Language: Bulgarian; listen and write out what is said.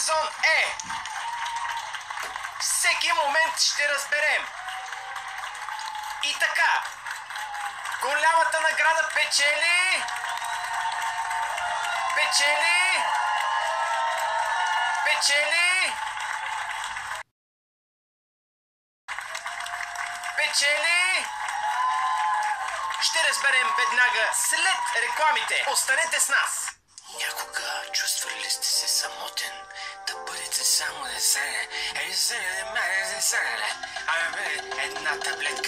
сезон е. Всеки момент ще разберем. И така, голямата награда печели... Печели... Ще разберем веднага след рекламите. Останете с нас. Някога чувствали ли сте се самотен? Да бъдете само десене. Една таблетка.